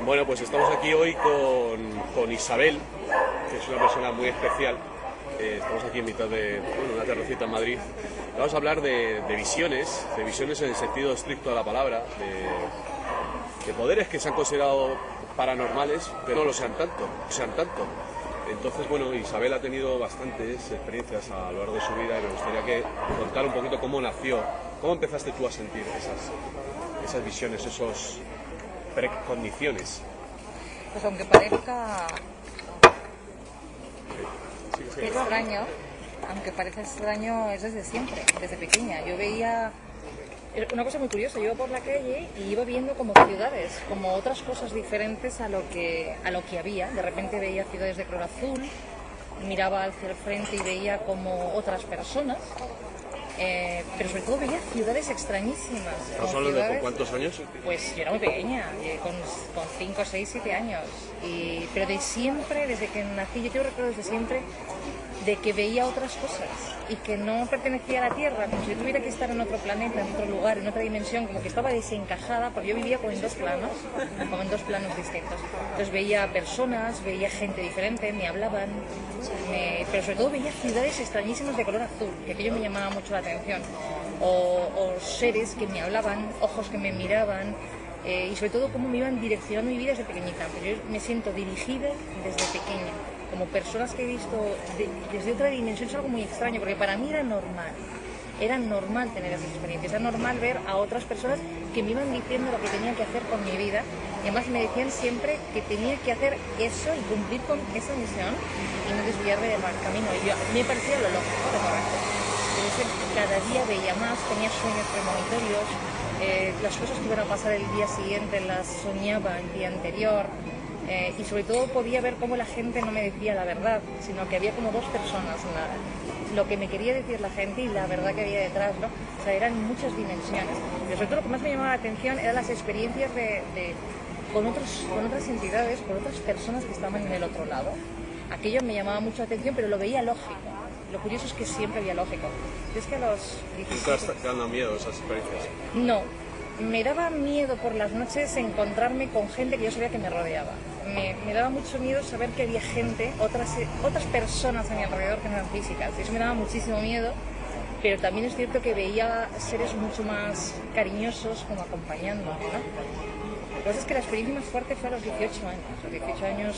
Bueno, pues estamos aquí hoy con Isabel, que es una persona muy especial. Estamos aquí en mitad de una terracita en Madrid. Vamos a hablar de visiones en el sentido estricto de la palabra, de poderes que se han considerado paranormales, pero no lo sean tanto. Entonces, bueno, Isabel ha tenido bastantes experiencias a lo largo de su vida y me gustaría que contara un poquito cómo nació, cómo empezaste tú a sentir esas visiones, esos precondiciones. Pues aunque parezca extraño, aunque parezca extraño, es desde siempre, desde pequeña. Yo veía una cosa muy curiosa, yo iba por la calle y iba viendo como ciudades, como otras cosas diferentes a lo que había. De repente veía ciudades de color azul, miraba hacia el frente y veía como otras personas. Pero sobre todo veía ciudades extrañísimas. ¿Estás hablando de cuántos años? Pues yo era muy pequeña, con 5, 6, 7 años. Pero de siempre, desde que nací, yo tengo recuerdos desde siempre de que veía otras cosas y que no pertenecía a la Tierra, como si yo tuviera que estar en otro planeta, en otro lugar, en otra dimensión, como que estaba desencajada, porque yo vivía como en dos planos distintos. Entonces veía personas, veía gente diferente, me hablaban, pero sobre todo veía ciudades extrañísimas de color azul, que aquello me llamaba mucho la atención, o seres que me hablaban, ojos que me miraban, y sobre todo cómo me iban direccionando mi vida desde pequeñita. Pero yo me siento dirigida desde pequeña, como personas que he visto desde otra dimensión. Es algo muy extraño, porque para mí era normal tener esas experiencias, era normal ver a otras personas que me iban diciendo lo que tenía que hacer con mi vida, y además me decían siempre que tenía que hacer eso y cumplir con esa misión y no desviarme del mal camino. Y me parecía lo lógico, lo correcto. Entonces, cada día veía más, tenía sueños premonitorios, las cosas que iban a pasar el día siguiente las soñaba el día anterior, y sobre todo podía ver cómo la gente no me decía la verdad, sino que había como dos personas, lo que me quería decir la gente y la verdad que había detrás, ¿no? O sea, eran muchas dimensiones. Pero sobre todo lo que más me llamaba la atención eran las experiencias con otras entidades, con otras personas que estaban en el otro lado. Aquello me llamaba mucho la atención, pero lo veía lógico. Lo curioso es que siempre había lógico. Es que a los 17... ¿Nunca te han dado miedo esas experiencias? No. Me daba miedo por las noches encontrarme con gente que yo sabía que me rodeaba. Me daba mucho miedo saber que había gente, otras personas a mi alrededor que no eran físicas. Y eso me daba muchísimo miedo, pero también es cierto que veía seres mucho más cariñosos como acompañándome, ¿no? Lo que pasa es que la experiencia más fuerte fue a los 18 años. A los 18 años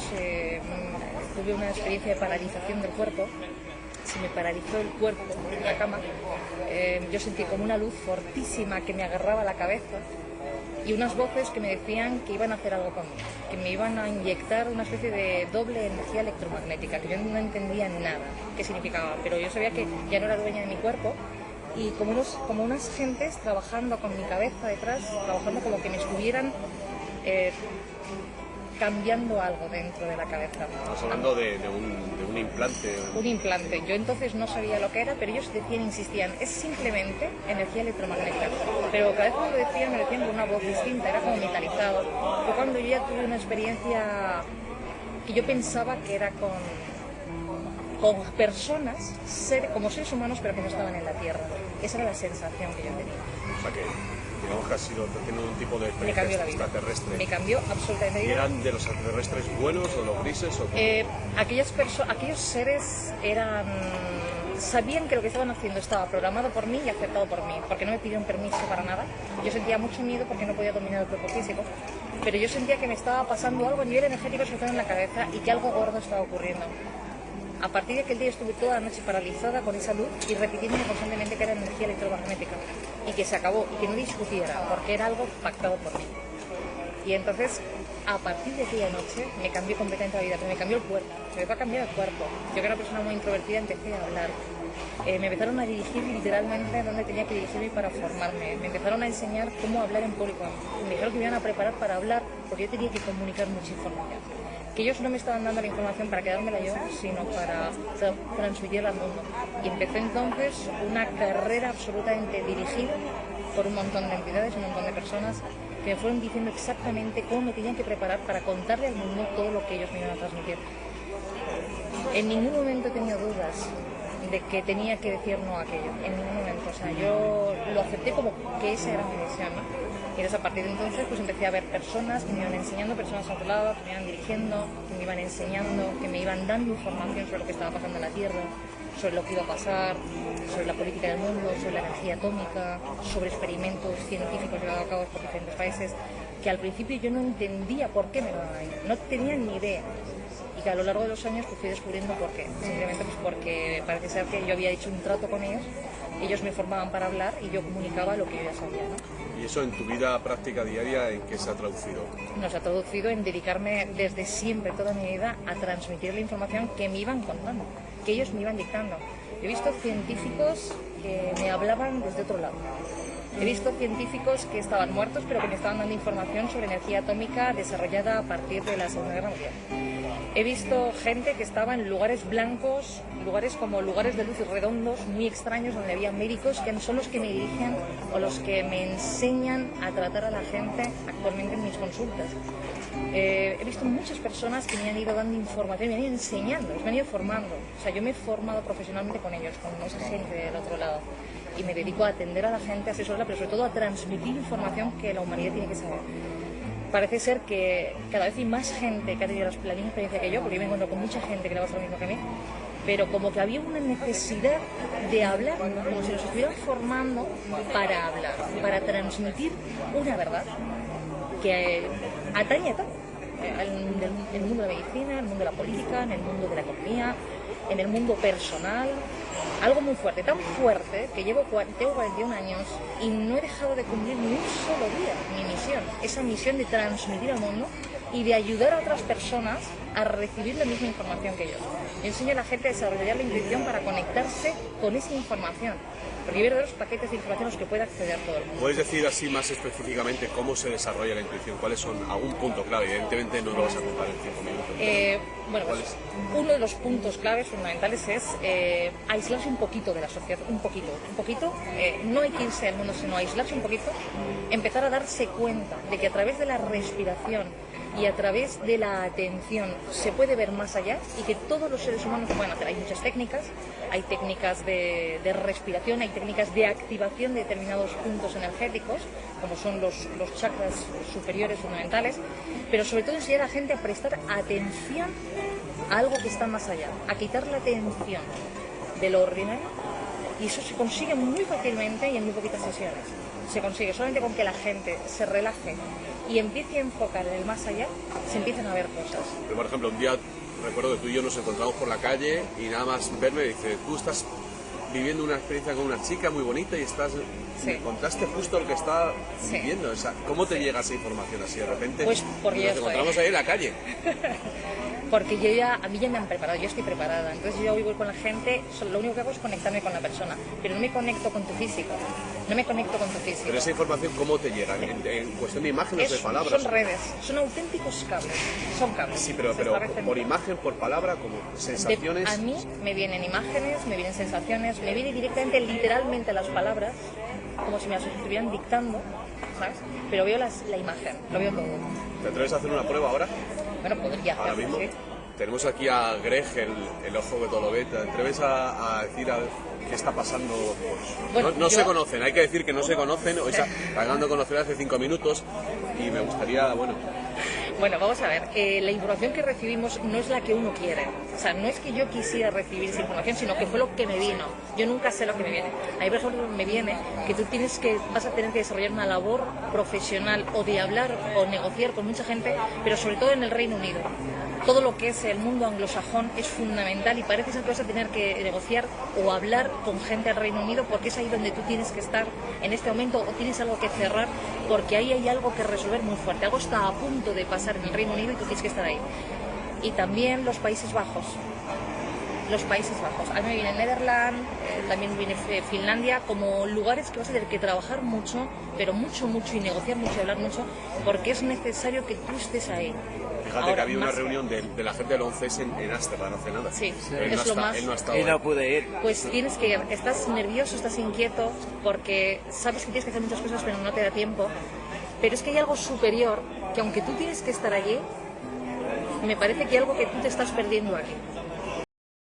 tuve una experiencia de paralización del cuerpo. Se me paralizó el cuerpo en la cama. Yo sentí como una luz fortísima que me agarraba la cabeza y unas voces que me decían que iban a hacer algo conmigo, que me iban a inyectar una especie de doble energía electromagnética, que yo no entendía nada qué significaba, pero yo sabía que ya no era dueña de mi cuerpo, y como unas gentes trabajando con mi cabeza detrás, trabajando como que me estuvieran cambiando algo dentro de la cabeza. Estamos hablando de un implante. Un implante. Yo entonces no sabía lo que era, pero ellos insistían, es simplemente energía electromagnética. Pero cada vez que me lo decían, me lo decían con una voz distinta, era como metalizado. Fue cuando yo ya tuve una experiencia que yo pensaba que era con personas, como seres humanos, pero que no estaban en la Tierra. Esa era la sensación que yo tenía. O sea que, digamos que has sido teniendo un tipo de experiencia extraterrestre. Me cambió absolutamente la vida. ¿Y eran de los extraterrestres buenos o los grises? O aquellos seres sabían que lo que estaban haciendo estaba programado por mí y aceptado por mí, porque no me pidieron permiso para nada. Yo sentía mucho miedo porque no podía dominar el cuerpo físico, pero yo sentía que me estaba pasando algo a nivel energético, sobre todo en la cabeza, y que algo gordo estaba ocurriendo. A partir de aquel día estuve toda la noche paralizada con esa luz y repitiéndome constantemente que era energía electromagnética y que se acabó y que no discutiera porque era algo pactado por mí. Y entonces, a partir de aquella noche, me cambió completamente la vida, pero me cambió el cuerpo, me va a cambiar el cuerpo. Yo, que era una persona muy introvertida, empecé a hablar. Me empezaron a dirigir literalmente donde tenía que dirigirme para formarme. Me empezaron a enseñar cómo hablar en público. Me dijeron que me iban a preparar para hablar porque yo tenía que comunicar mucha información. Que ellos no me estaban dando la información para quedármela yo, sino para transmitirla al mundo. Y empecé entonces una carrera absolutamente dirigida por un montón de entidades, un montón de personas que me fueron diciendo exactamente cómo me tenían que preparar para contarle al mundo todo lo que ellos me iban a transmitir. En ningún momento he tenido dudas de que tenía que decir no a aquello, en ningún momento. O sea, yo lo acepté como que esa era mi misión, ¿no? Y entonces a partir de entonces pues empecé a ver personas que me iban enseñando, personas a otro lado, que me iban dirigiendo, que me iban enseñando, que me iban dando información sobre lo que estaba pasando en la Tierra, sobre lo que iba a pasar, sobre la política del mundo, sobre la energía atómica, sobre experimentos científicos llevados a cabo por diferentes países, que al principio yo no entendía por qué me lo daban ahí, no tenía ni idea. Y que a lo largo de los años pues fui descubriendo por qué. Simplemente pues porque parece ser que yo había hecho un trato con ellos me formaban para hablar y yo comunicaba lo que yo ya sabía, ¿no? ¿Y eso en tu vida práctica diaria en qué se ha traducido? Nos ha traducido en dedicarme desde siempre, toda mi vida, a transmitir la información que me iban contando, que ellos me iban dictando. He visto científicos que me hablaban desde otro lado. He visto científicos que estaban muertos pero que me estaban dando información sobre energía atómica desarrollada a partir de la Segunda Guerra Mundial. He visto gente que estaba en lugares blancos, lugares como lugares de luz redondos, muy extraños, donde había médicos que son los que me dirigen o los que me enseñan a tratar a la gente actualmente en mis consultas. He visto muchas personas que me han ido dando información, me han ido enseñando, me han ido formando. O sea, yo me he formado profesionalmente con ellos, con esa gente del otro lado. Y me dedico a atender a la gente, a asesorarla, pero sobre todo a transmitir información que la humanidad tiene que saber. Parece ser que cada vez hay más gente que ha tenido la misma experiencia que yo, porque yo me encuentro con mucha gente que le pasa lo mismo que a mí, pero como que había una necesidad de hablar, como si nos estuvieran formando para hablar, para transmitir una verdad que atañe a todo. En el mundo de la medicina, en el mundo de la política, en el mundo de la economía, en el mundo personal. Algo muy fuerte, tan fuerte que tengo 41 años y no he dejado de cumplir ni un solo día mi misión, esa misión de transmitir al mundo y de ayudar a otras personas a recibir la misma información que ellos. Yo enseño a la gente a desarrollar la intuición para conectarse con esa información, porque hay verdaderos paquetes de información a los que puede acceder todo el mundo. ¿Puedes decir así más específicamente cómo se desarrolla la intuición? ¿Cuáles son algún punto clave? Evidentemente no lo vas a contar en 5 minutos. Bueno, pues, uno de los puntos claves fundamentales es aislarse un poquito de la sociedad, un poquito. No hay que irse al mundo, sino aislarse un poquito, empezar a darse cuenta de que a través de la respiración y a través de la atención se puede ver más allá y que todos los seres humanos lo pueden hacer. Hay muchas técnicas, hay técnicas de respiración, hay técnicas de activación de determinados puntos energéticos, como son los chakras superiores fundamentales, pero sobre todo enseñar a la gente a prestar atención a algo que está más allá, a quitar la atención de lo ordinario, y eso se consigue muy fácilmente y en muy poquitas sesiones. Se consigue solamente con que la gente se relaje y empiece a enfocar en el más allá, se empiezan a ver cosas. Pero, por ejemplo, un día recuerdo que tú y yo nos encontramos por la calle y nada más verme dice, tú estás viviendo una experiencia con una chica muy bonita y me contaste justo lo que está viviendo. O sea, ¿cómo te llega esa información así de repente? Pues porque nos encontramos ahí en la calle. Porque a mí ya me han preparado, yo estoy preparada, entonces yo voy con la gente, lo único que hago es conectarme con la persona, pero no me conecto con tu físico, Pero esa información, ¿cómo te llega? ¿En cuestión de imágenes o de palabras? Son redes, son auténticos cables, son cables. Sí, pero por imagen, por palabra, como sensaciones... A mí me vienen imágenes, me vienen sensaciones, me vienen directamente, literalmente las palabras, como si me las estuvieran dictando, ¿sabes? Pero veo la imagen, lo veo todo. ¿Te atreves a hacer una prueba ahora? Bueno, podría hacerlo, ahora mismo. Sí. Tenemos aquí a Greg, el ojo que todo lo ve. ¿Te atreves a decir qué está pasando? Pues, bueno, no se conocen, hay que decir que no se conocen. Hoy acabando de conocer hace 5 minutos y me gustaría, Bueno, vamos a ver, la información que recibimos no es la que uno quiere. O sea, no es que yo quisiera recibir esa información, sino que fue lo que me vino. Yo nunca sé lo que me viene. A mí, por ejemplo, me viene que vas a tener que desarrollar una labor profesional o de hablar o negociar con mucha gente, pero sobre todo en el Reino Unido. Todo lo que es el mundo anglosajón es fundamental y parece ser que vas a tener que negociar o hablar con gente del Reino Unido porque es ahí donde tú tienes que estar en este momento o tienes algo que cerrar porque ahí hay algo que resolver muy fuerte. Algo está a punto de pasar en el Reino Unido y tú tienes que estar ahí. Y también los Países Bajos. A mí me viene Netherlands, también viene Finlandia, como lugares que vas a tener que trabajar mucho, pero mucho, y negociar mucho y hablar mucho, porque es necesario que tú estés ahí. Fíjate ahora, que había una reunión de la gente del 11S en Ámsterdam, no hace nada. Sí, es lo más. Él no ha estado. Y no pude ir. Pues tienes que ir. Estás nervioso, estás inquieto, porque sabes que tienes que hacer muchas cosas, pero no te da tiempo. Pero es que hay algo superior, que aunque tú tienes que estar allí, me parece que hay algo que tú te estás perdiendo aquí.